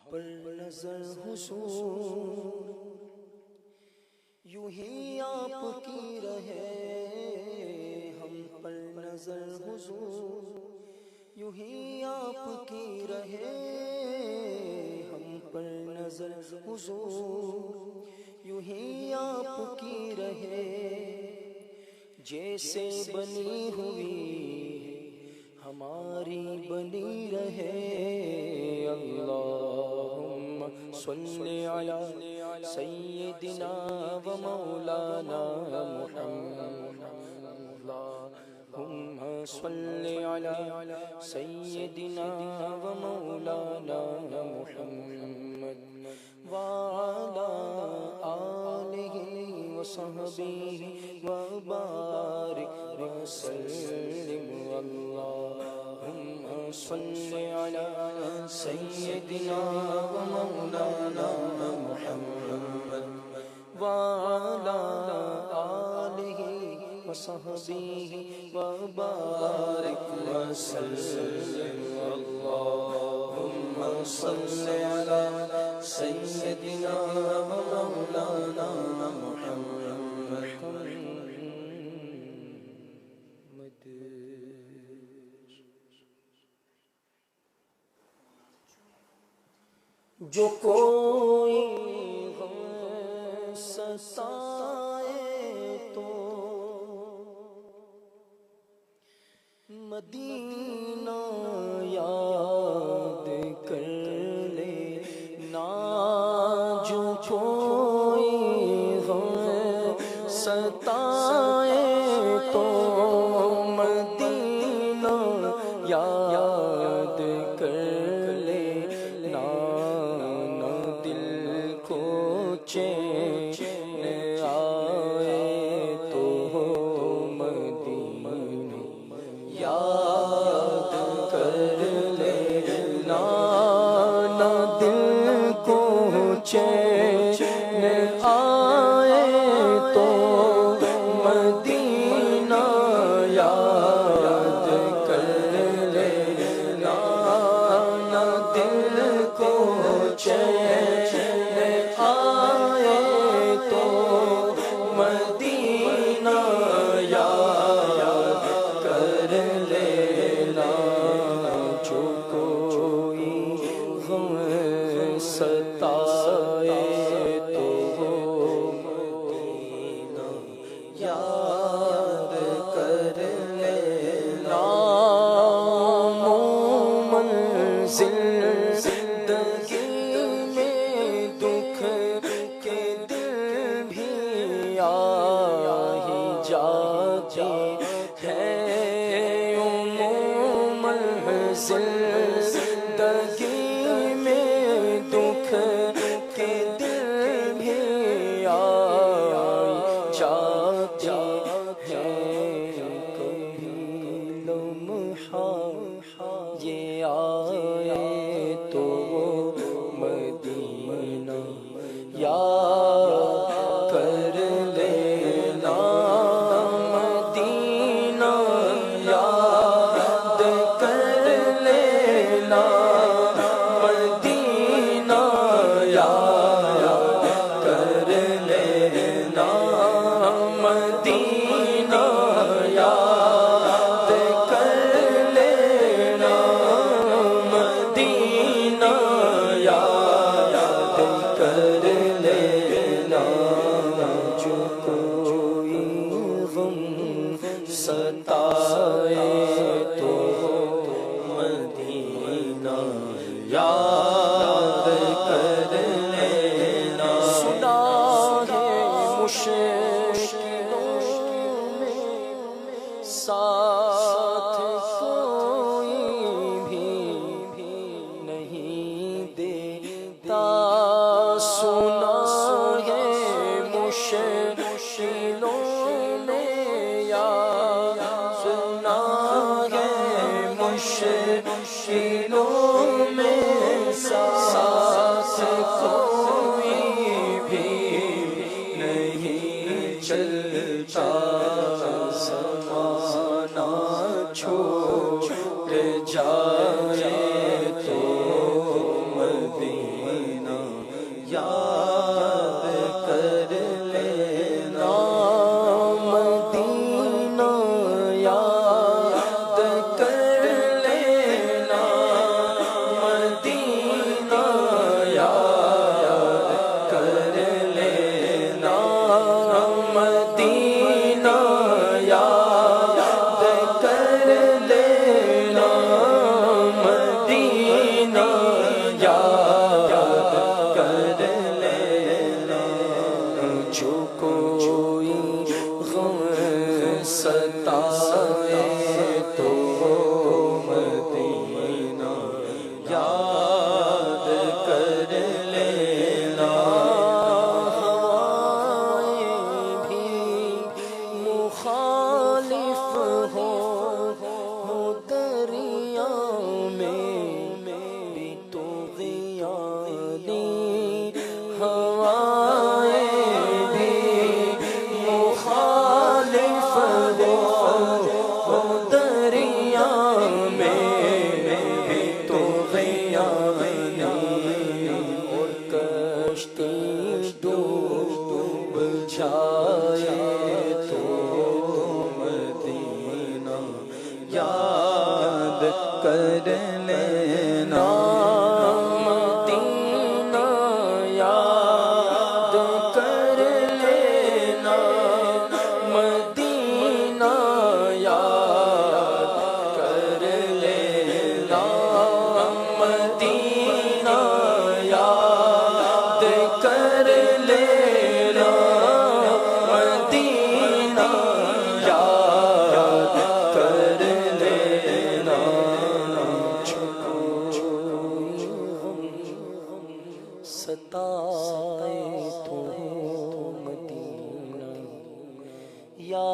پر نظر حضور یوں ہی آپ کی رہے، ہم پر نظر حضور یوں ہی آپ کی رہے، ہم پر نظر حضور یوں ہی آپ کی رہے، جیسے بنی ہوئی ہماری بنی رہے۔ اللہم صلی علی سیدنا و مولانا محمد، اللہم صلی علی سیدنا و مولانا محمد وعلی آلہ وصحبہ وبارک وسلم۔ اللہم صلی علی سیدنا و مولانا محمد وعلی آلہ وصحبہ وبارک وسلم۔ اللہم صلی علی سیدنا و مولانا محمد۔ جو کوئی غم ستائے تو مدینہ یاد کر لے نا، جو کوئی غم ستائے تو مدینہ یاد کر لے نا، چین آئے تو مدینہ یاد کر لینا، نہ دل کو چین آئے تو مدینہ یاد کر لینا، نہ دل کو چین ستائے تو مدینہ یاد کر لینا، منزل زندگی میں دکھ کے دل بھی آ ہی جاتے ہیں، منزل زندگی کے دل بھی آئی جاتے ہیں، کبھی لمحہ یہ آئے تو مدینہ یاد کر لینا، مدینہ یاد کر لینا، ستائے تو مدینہ یاد کر لینا، سنا ہے مشکلوں میں ساتھ کوئی بھی نہیں دیتا، سنا ہے مشکلوں مشکلوں میں ساتھ کوئی بھی نہیں چلتا، زمانہ چھوٹ جائے تو مدینہ ستائے تو مدینہ یا